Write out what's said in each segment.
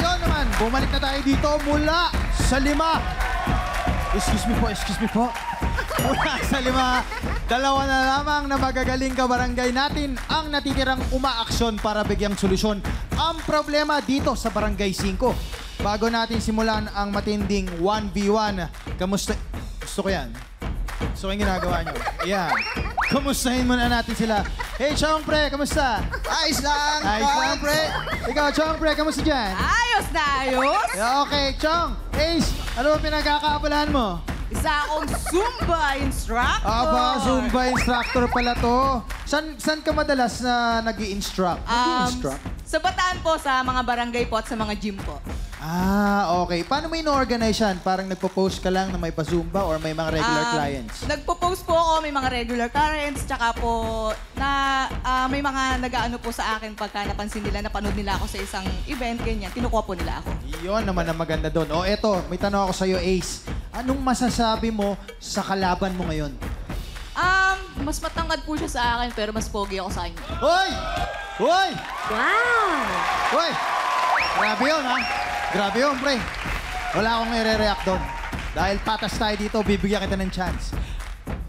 Ayun naman, bumalik na tayo dito mula sa 5. Excuse me po. Mula sa 5, 2 na lamang na magagaling kabarangay natin ang natitirang umaaksyon para bigyang solusyon ang problema dito sa Barangay 5. Bago natin simulan ang matinding 1v1, kamusta? Gusto ko yan. Gusto ko yung ginagawa nyo. Ayan. Kamustahin muna natin sila. Hey, Chong Pre, kamusta? Ayos lang! Ayos lang, Pre. Ikaw, Chong Pre, kamusta dyan? Ayos na ayos! Okay, Chong. Ace, ano ba pinagkakaabalahan mo? Isa akong Zumba instructor. Aba, Zumba instructor pala to. San ka madalas na nag-i-instruct? Sa Bataan po, sa mga barangay po at sa mga gym po. Okay. Paano mo in-organize yan? Parang nagpo-post ka lang na may pa-Zumba or may mga regular clients? Nagpo-post po ako, may mga regular clients, tsaka po na may mga nag-aano po sa akin pagka napansin nila, napanood nila ako sa isang event, ganyan, kinukuha po nila ako. Iyon naman ang maganda doon. O eto, may tanong ako sa'yo, Ace. Anong masasabi mo sa kalaban mo ngayon? Mas matangkad po siya sa akin, pero mas pogi ako sa kanya. Hoy! Hoy! Wow! Hoy! Grabe yun, ha? Grabe yun, pre. Wala akong i-react doon. Dahil patas tayo dito, bibigyan kita ng chance.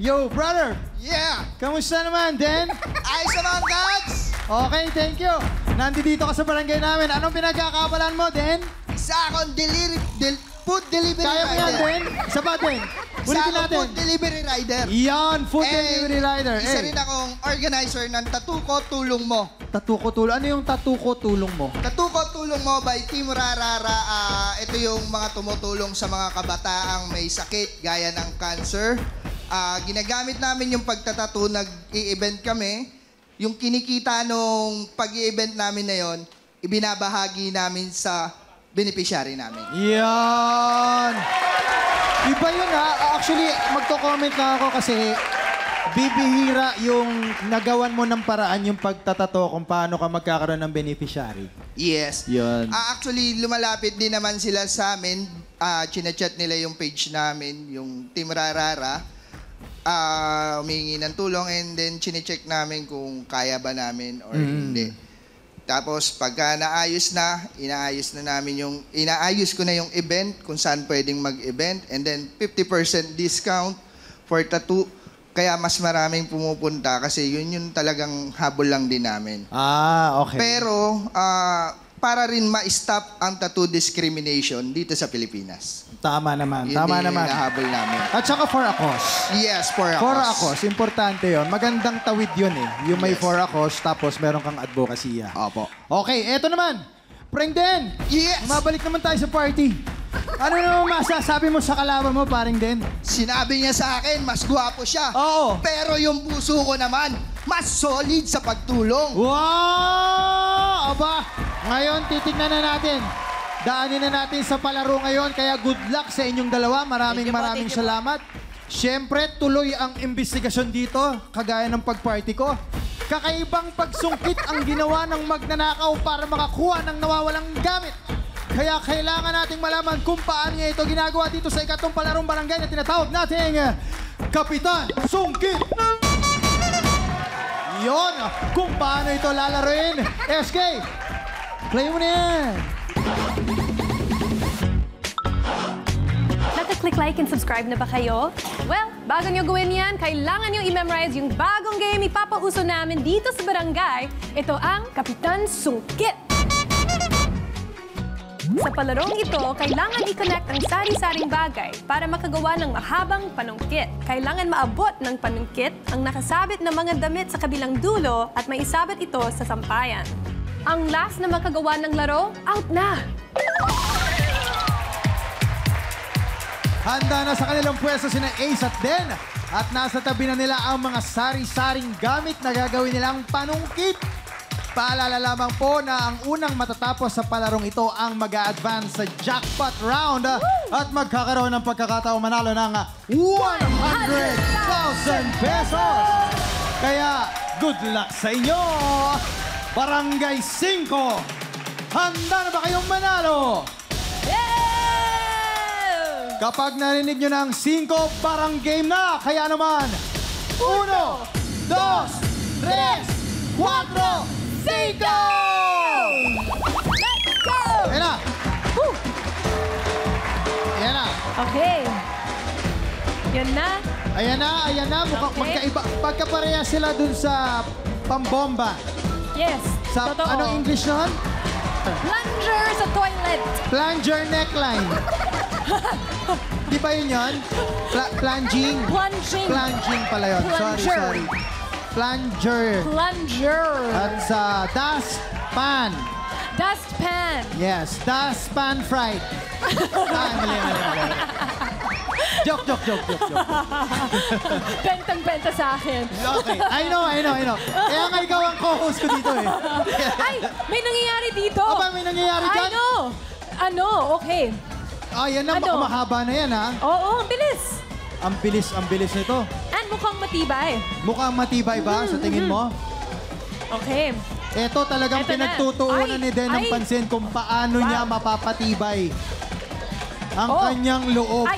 Yo, brother! Yeah! Kamusta naman, Den? Ayos naman, Gads! Okay, thank you. Nandito ka sa barangay namin. Anong pinagkakabalan mo, Den? Isa akong food delivery Kaya mo yan, rider. Den? Isa pa, Den? Isa Ulitin akong natin. food delivery rider. Yan, food Eh, delivery rider. Isa rin akong organizer ng Tattoo Ko Tulong Mo. Tattoo ko tulong. Ano yung tattoo ko tulong mo? Tattoo Ko Tulong Mo by Team Rarara. Ito yung mga tumutulong sa mga kabataang may sakit gaya ng cancer. Ginagamit namin yung pagtatattoo, nag-i-event kami. Yung kinikita nung pag-i-event namin na yon, ibinabahagi namin sa beneficiary namin. Yan! Iba yun, ha? Actually, magto-comment na ako kasi bibihira yung nagawan mo ng paraan yung pagtatato kung paano ka magkakaroon ng beneficiary. Yes. Yan. Actually, lumalapit din naman sila sa amin. Chinachat nila yung page namin, yung Team Rarara. Humingi ng tulong and then chinecheck namin kung kaya ba namin or hindi. Tapos pagka inaayos ko na yung event kung saan pwedeng mag-event and then 50% discount for tattoo. Kaya mas maraming pumupunta kasi yun talagang habol lang din namin. Okay. Pero para rin ma-stop ang tattoo discrimination dito sa Pilipinas. Tama naman. Yun Tama din naman. yung nahabol namin. At saka for a cause. Yes, for a For cause. a cause. Importante yon. Magandang tawid yun eh. Yung may Yes. for a cause tapos meron kang advocacy. Opo. Okay, eto naman. Preng Den! Yes! Mabalik naman tayo sa party. Ano naman masasabi mo sa kalaban mo, paring Den? Sinabi niya sa akin, mas gwapo siya. Oo. Pero yung puso ko naman, mas solid sa pagtulong. Wow! Aba, ngayon titignan na natin. Daanin na natin sa palaro ngayon. Kaya good luck sa inyong dalawa. Maraming salamat. Siyempre, tuloy ang investigasyon dito. Kagaya ng pag-party ko. Kakaibang pagsungkit ang ginawa ng magnanakaw para makakuha ng nawawalang gamit. Kaya kailangan nating malaman kung paano niya ito ginagawa dito sa ikatong palarong barangay na tinatawag nating Kapitan Sungkit. Yon, kung paano ito lalaroin. SK, play mo na yan. Naka-click like and subscribe na ba kayo? Well, bago nyo gawin yan, kailangan nyo i-memorize yung bagong game ipapauso namin dito sa barangay. Ito ang Kapitan Sungkit. Sa palarong ito, kailangan i-connect ang sari-saring bagay para makagawa ng mahabang panungkit. Kailangan maabot ng panungkit ang nakasabit na mga damit sa kabilang dulo at maisabit ito sa sampayan. Ang last na makagawa ng laro, out na! Handa na sa kanilang pwesto sina Ace at Den. At nasa tabi na nila ang mga sari-saring gamit na gagawin nilang panungkit. Paalala lamang po na ang unang matatapos sa palarong ito ang mag-a-advance sa jackpot round at magkakaroon ng pagkakataong manalo ng 100,000 pesos. Kaya good luck sa inyo, Barangay 5. Handa na ba kayong manalo? Kapag narinig nyo ng 5, parang game na. Kaya naman, 1, 2, 3, 4, 5! Let's go! Ayan na. Okay. Yun na. Ayan na. Mukhang Okay. magkaiba. Pagkapareha sila dun sa pambomba. Yes. Sa Totoo. anong English nun? Plunger sa toilet. Plunger neckline. Di ba yun yun? Plunging. Plunging. Plunging pala yun. Plunger. Sorry. Plunger. Plunger. At sa dustpan. Dustpan. Yes, dustpan fried. Mali. Joke. Bentang-benta sa akin. Okay. I know. Kaya nga ikaw ang co-host ko dito eh. Ay, may nangyayari dito. Aba, may nangyayari dyan? Ano? Okay. Ah, yan na. Ano? Mahaba na yan, ha? Oo, ang bilis. Ang bilis nito. And mukhang matibay. Mukhang matibay ba sa tingin mo? Okay. Ito talagang Eto na. pinagtutuunan ni Den ng Ay. pansin kung paano niya mapapatibay ang Oh. kanyang loob. Ay,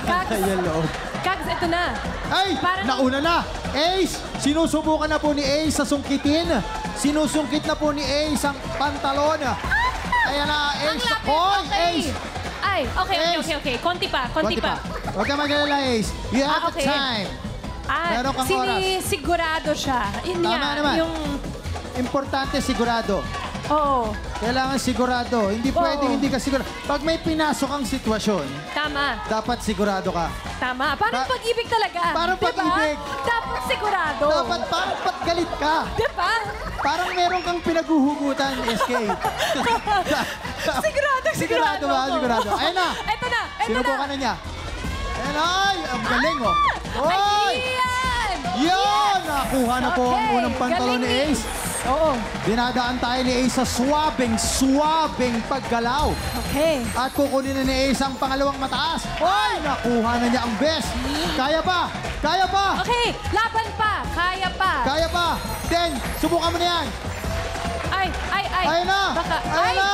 Kags. Kanyang loob. Kags, ito na. Ay! Parang- Nauna na! Ace! Sinusubukan na po ni Ace sa sungkitin. Sinusungkit na po ni Ace ang pantalon. Ayan na, Ang Ace. lapit. Hoy, Okay. Ace! Ay, okay. Konti pa. Huwag ka mag-alala, Ace. You have okay. the time. Meron kang Sigurado siya. Yun Tama nga, naman. yung... Importante, sigurado. Oo, Kailangan sigurado. Hindi Oo. pwedeng hindi ka sigurado. Pag may pinasok ang sitwasyon, tama. dapat sigurado ka. Tama. Parang Pa- pag-ibig talaga. Parang diba? pag-ibig. Dapat sigurado. Dapat parang galit ka. Diba? Parang meron kang pinaghuhugutan, SK. Sigurado ba? ako. Sigurado. Ayun na. Ito na. Sinubukan na niya. Ayun, ay! Ang galing, oh. Oy! Ayan! Yan! Nakuha na po ang Okay, unang pantalon ni galing, Ace. Oo. Dinadaan tayo ni Ace sa swabing paggalaw. Okay. At kukunin na ni Ace ang pangalawang mataas. Ay! Nakuha na niya ang best. Kaya pa! Kaya pa! Okay, laban pa. Kaya pa. Kaya pa! Den, subukan mo na yan. Ay. Ayun na! Baka, Ayun na!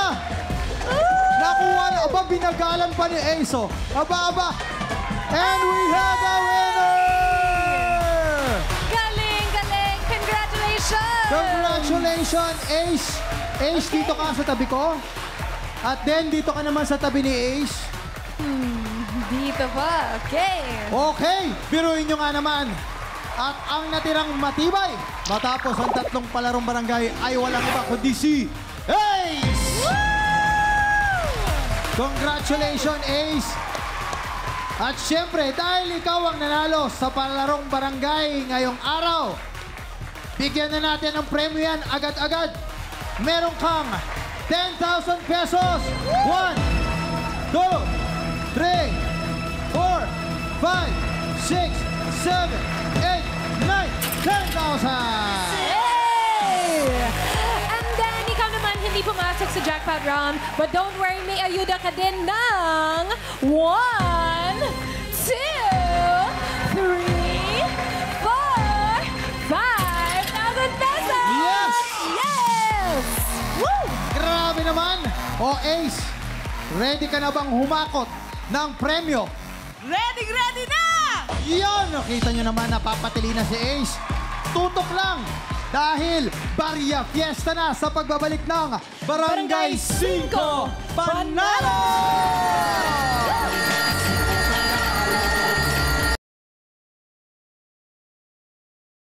Nakuha na. Aba, binagalan pa ni Ace, oh. Aba. And we have a winner! Galing. Congratulations! Congratulations, Ace! Ace, dito ka sa tabi ko. At then, dito ka naman sa tabi ni Ace. Dito pa. Okay. Okay, biruin nyo nga naman. At ang natirang matibay, matapos ang tatlong palarong barangay, ay walang iba kundi si Ace! Congratulations, Ace! At syempre, dahil ikaw ang nanalo sa palarong barangay ngayong araw, bigyan na natin ng premyo yan agad-agad. Meron kang 10,000 pesos. 1, 2, 3, 4, 5, 6, 7, 8, 9, 10,000! Hey! And then, ikaw naman hindi pumasok sa jackpot round. But don't worry, may ayuda ka din ng 1, 2, 3, 4, 5,000 pesos! Yes! Yes! Woo! Grabe naman! O Ace, ready ka na bang humakot ng premyo? Ready na! Yan! Nakita nyo naman napapatili na si Ace. Tutok lang! Dahil Barya Fiesta na sa pagbabalik ng Barangay 5 Panalo!